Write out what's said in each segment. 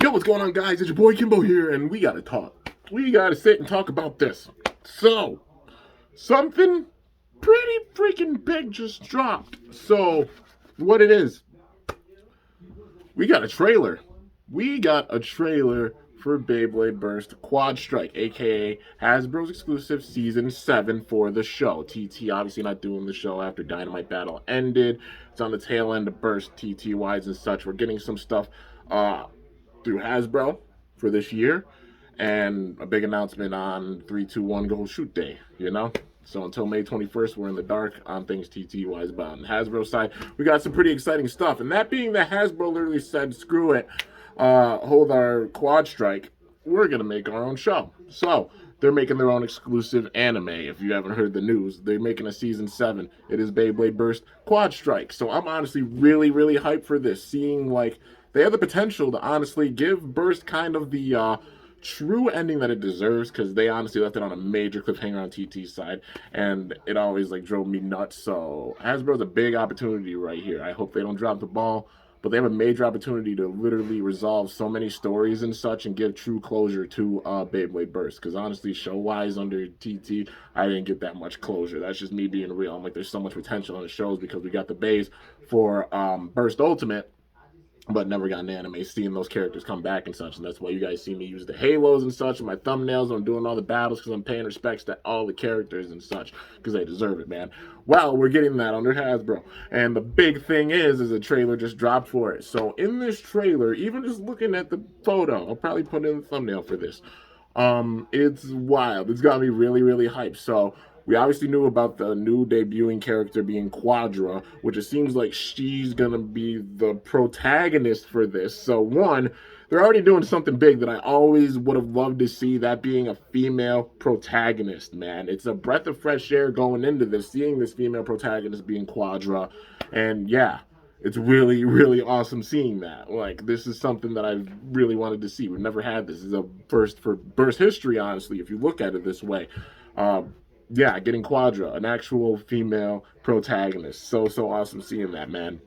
Yo, what's going on, guys? It's your boy Kimbo here, and we gotta talk. We gotta sit and talk about this. So, something pretty freaking big just dropped. So, what it is, we got a trailer. We got a trailer for Beyblade Burst Quadstrike, aka Hasbro's exclusive Season 7 for the show. TT obviously not doing the show after Dynamite Battle ended. It's on the tail end of Burst, TT wise and such. We're getting some stuff through Hasbro for this year, and a big announcement on 321 Go Shoot Day, you know? So until May 21st, we're in the dark on things TT-wise, but on the Hasbro side, we got some pretty exciting stuff. And that being that Hasbro literally said, screw it, hold our Quadstrike, we're going to make our own show. So they're making their own exclusive anime. If you haven't heard the news, they're making a Season 7. It is Beyblade Burst Quadstrike. So I'm honestly really, really hyped for this, seeing like they have the potential to honestly give Burst kind of the true ending that it deserves, because they honestly left it on a major cliffhanger on TT's side, and it always like drove me nuts. So Hasbro's a big opportunity right here. I hope they don't drop the ball, but they have a major opportunity to literally resolve so many stories and such and give true closure to Beyblade Burst, because honestly, show-wise under TT, I didn't get that much closure. That's just me being real. I'm like, there's so much potential in the shows because we got the bays for Burst Ultimate, but never got an anime, seeing those characters come back and such. And that's why you guys see me use the halos and such in my thumbnails. I'm doing all the battles because I'm paying respects to all the characters and such, because they deserve it, man. Well, we're getting that under Hasbro. And the big thing is a trailer just dropped for it. So in this trailer, even just looking at the photo, I'll probably put in the thumbnail for this. It's wild. It's got me really, really hyped. So we obviously knew about the new debuting character being Quadra, which it seems like she's gonna be the protagonist for this. So one, they're already doing something big that I always would have loved to see, that being a female protagonist, man. It's a breath of fresh air going into this, seeing this female protagonist being Quadra. And yeah, it's really, really awesome seeing that. Like, this is something that I've really wanted to see. We've never had this. This is a first for Burst history, honestly, if you look at it this way. Yeah, getting Quadra, an actual female protagonist. So awesome seeing that, man.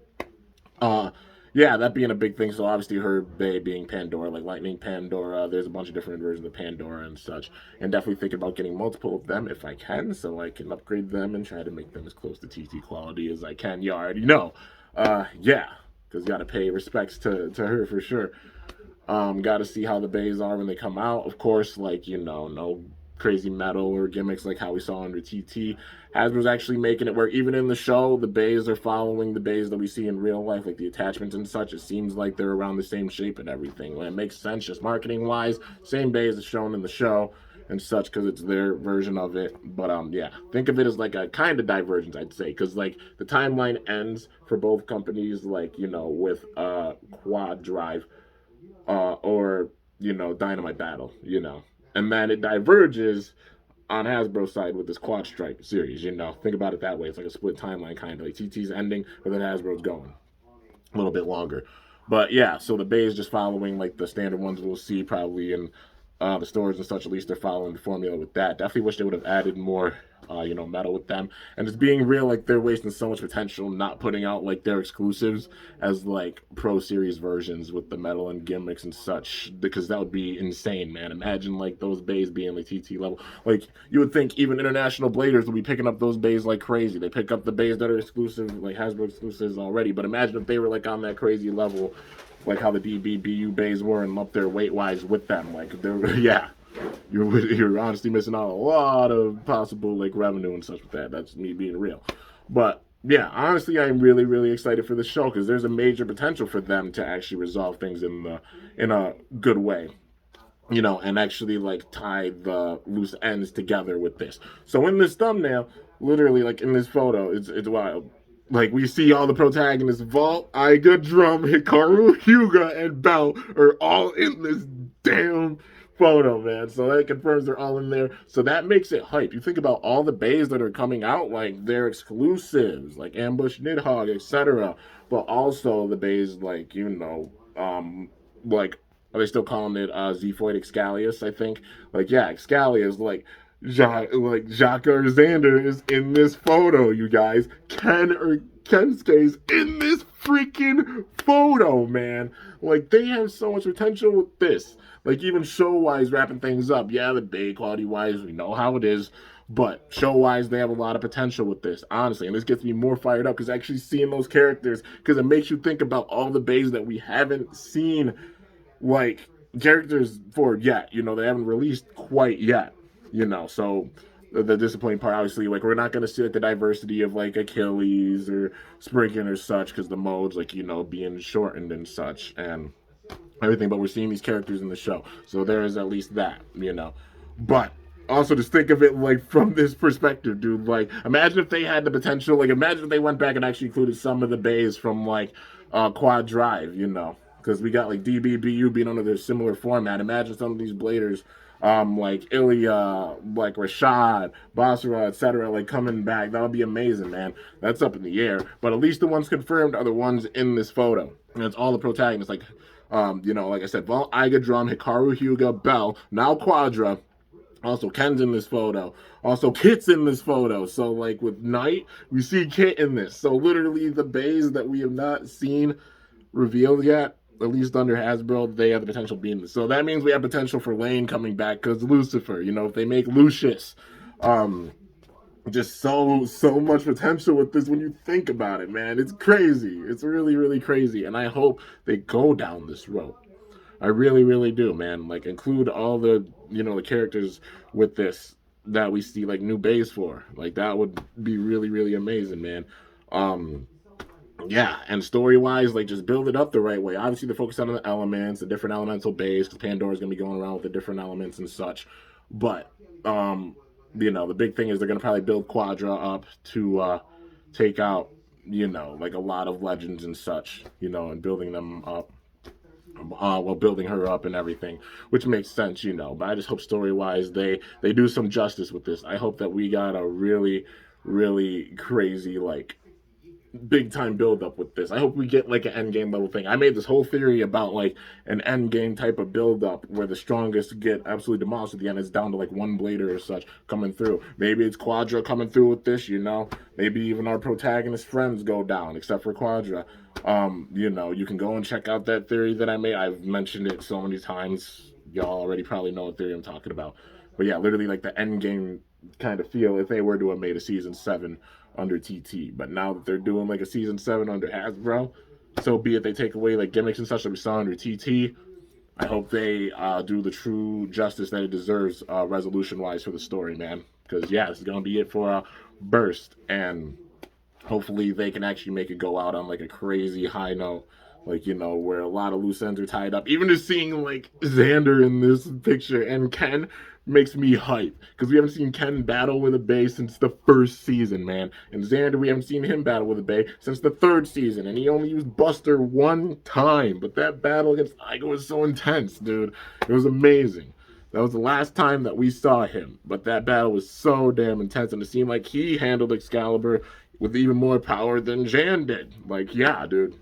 Yeah, that being a big thing. So obviously her Bay being Pandora, like Lightning Pandora. There's a bunch of different versions of Pandora and such. And definitely thinking about getting multiple of them if I can, so I can upgrade them and try to make them as close to TT quality as I can. You already know. Yeah, because got to pay respects to her for sure. Got to see how the bays are when they come out. Of course, like, you know, no crazy metal or gimmicks like how we saw under TT. Hasbro's actually making it where even in the show, the bays are following the bays that we see in real life, like the attachments and such. It seems like they're around the same shape and everything. Well, it makes sense just marketing-wise. Same bays as shown in the show and such, because it's their version of it. But yeah, think of it as like a kind of divergence, I'd say, because like the timeline ends for both companies, like, you know, with Quad Drive or, you know, Dynamite Battle, you know. And then it diverges on Hasbro's side with this Quadstrike series, you know. Think about it that way. It's like a split timeline, kind of. Like TT's ending, but then Hasbro's going a little bit longer. But yeah, so the Bay is just following like the standard ones we'll see probably in the stores and such. At least they're following the formula with that. Definitely wish they would have added more, you know, metal with them. And just being real, like they're wasting so much potential not putting out like their exclusives as like Pro Series versions with the metal and gimmicks and such, because that would be insane, man. Imagine like those bays being like TT level. Like you would think even international bladers would be picking up those bays like crazy. They pick up the bays that are exclusive, like Hasbro exclusives already. But imagine if they were like on that crazy level, like how the DBBU bays were, and up there weight wise with them. Like they're yeah. You're honestly missing out a lot of possible like revenue and such with that. That's me being real. But yeah, honestly, I'm really, really excited for the show, because there's a major potential for them to actually resolve things in a good way, you know, and actually like tie the loose ends together with this. So in this thumbnail, literally like in this photo, it's wild. Like we see all the protagonists, Vault, Iga, Drum, Hikaru, Hyuga, and Bell are all in this damn photo, man. So that confirms they're all in there. So that makes it hype. You think about all the bays that are coming out, like they're exclusives, like Ambush, Nidhogg, etc. But also the bays, like, you know, like, are they still calling it Xephoid Excalius, I think? Like, yeah, Excalius, like, Jacques or Xander is in this photo, you guys. Kensuke's in this freaking photo, man. Like, they have so much potential with this. Like, even show-wise, wrapping things up. Yeah, the Bay quality-wise, we know how it is. But show-wise, they have a lot of potential with this, honestly. And this gets me more fired up because actually seeing those characters, because it makes you think about all the bays that we haven't seen, like, characters for yet. You know, they haven't released quite yet. You know, so the disappointing part, obviously, like, we're not going to see like the diversity of like Achilles or Spriggan or such because the modes, like, you know, being shortened and such and everything. But we're seeing these characters in the show, so there is at least that, you know. But also just think of it like from this perspective, dude. Like, imagine if they had the potential. Like, imagine if they went back and actually included some of the bays from like Quad Drive, you know, because we got like DBBU being under their similar format. Imagine some of these bladers, like Ilya, like Rashad, Basra, etc., like coming back. That would be amazing, man. That's up in the air. But at least the ones confirmed are the ones in this photo. And it's all the protagonists, like, you know, like I said, Vol, Iga, Drum, Hikaru, Hyuga, Bell, now Quadra. Also, Ken's in this photo. Also, Kit's in this photo. So, like, with Knight, we see Kit in this. So, literally, the bays that we have not seen revealed yet, at least under Hasbro, they have the potential being this. So, that means we have potential for Lane coming back because Lucifer, you know, if they make Lucius, just so much potential with this when you think about it, man. It's crazy. It's really, really crazy. And I hope they go down this road. I really, really do, man. Like, include all the, you know, the characters with this that we see like new bays for. Like, that would be really, really amazing, man. Um, yeah, and story wise, like, just build it up the right way. Obviously, they're focused on the elements, the different elemental bays, because Pandora's gonna be going around with the different elements and such. But you know, the big thing is they're gonna probably build Quadra up to take out, you know, like a lot of legends and such, you know, and building them up while building her up and everything, which makes sense, you know. But I just hope story wise they do some justice with this. I hope that we got a really, really crazy, like, big time build up with this. I hope we get like an end game level thing. I made this whole theory about like an end game type of build up where the strongest get absolutely demolished at the end. It's down to like one blader or such coming through. Maybe it's Quadra coming through with this, you know. Maybe even our protagonist friends go down, except for Quadra. You know, you can go and check out that theory that I made. I've mentioned it so many times. Y'all already probably know what theory I'm talking about. But yeah, literally like the end game kind of feel if they were to have made a season 7 under TT. But now that they're doing like a season 7 under Hasbro, so be it. They take away like gimmicks and such that we saw under TT. I hope they do the true justice that it deserves resolution wise for the story, man. Because yeah, this is gonna be it for Burst, and hopefully they can actually make it go out on like a crazy high note, like, you know, where a lot of loose ends are tied up. Even just seeing like Xander in this picture and Ken makes me hype because we haven't seen Ken battle with a Bay since the first season, man. And Xander, we haven't seen him battle with a Bay since the 3rd season, and he only used Buster one time. But that battle against Igo was so intense, dude. It was amazing. That was the last time that we saw him. But that battle was so damn intense, and it seemed like he handled Excalibur with even more power than Jan did. Like, yeah, dude.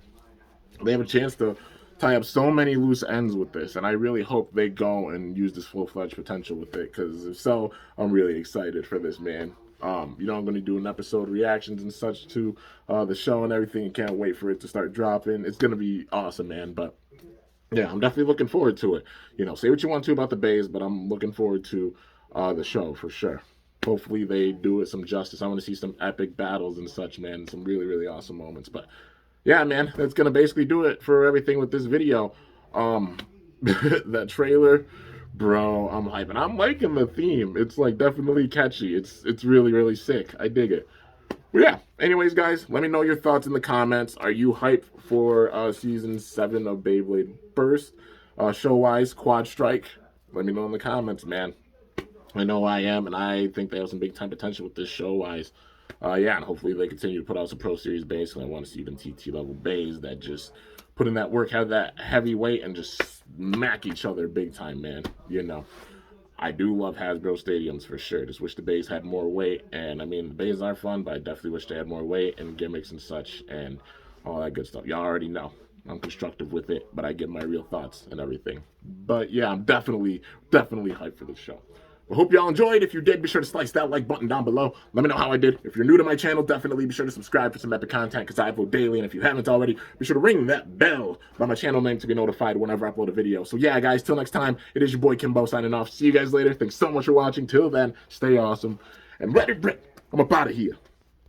They have a chance to tie up so many loose ends with this, and I really hope they go and use this full-fledged potential with it, because if so, I'm really excited for this, man. You know, I'm going to do an episode reactions and such to the show and everything, and can't wait for it to start dropping. It's going to be awesome, man, but yeah, I'm definitely looking forward to it. You know, say what you want to about the bays, but I'm looking forward to the show for sure. Hopefully they do it some justice. I want to see some epic battles and such, man. Some really, really awesome moments. But yeah, man, that's gonna basically do it for everything with this video. That trailer, bro, I'm hyping. I'm liking the theme. It's like definitely catchy. It's really, really sick. I dig it. But yeah, anyways, guys, let me know your thoughts in the comments. Are you hyped for season 7 of Beyblade Burst? Show-wise, Quadstrike? Let me know in the comments, man. I know I am, and I think they have some big-time potential with this show-wise. Yeah, and hopefully they continue to put out some Pro Series bays, and I want to see even TT-level bays that just put in that work, have that heavy weight, and just smack each other big-time, man. You know. I do love Hasbro stadiums for sure. Just wish the bays had more weight. And I mean, the bays are fun, but I definitely wish they had more weight and gimmicks and such and all that good stuff. Y'all already know I'm constructive with it, but I give my real thoughts and everything. But yeah, I'm definitely hyped for this show. I hope y'all enjoyed. If you did, be sure to slice that like button down below. Let me know how I did. If you're new to my channel, definitely be sure to subscribe for some epic content because I upload daily. And if you haven't already, be sure to ring that bell by my channel name to be notified whenever I upload a video. So yeah, guys, till next time, it is your boy Kimbo signing off. See you guys later. Thanks so much for watching. Till then, stay awesome and let it rip. I'm up out of here.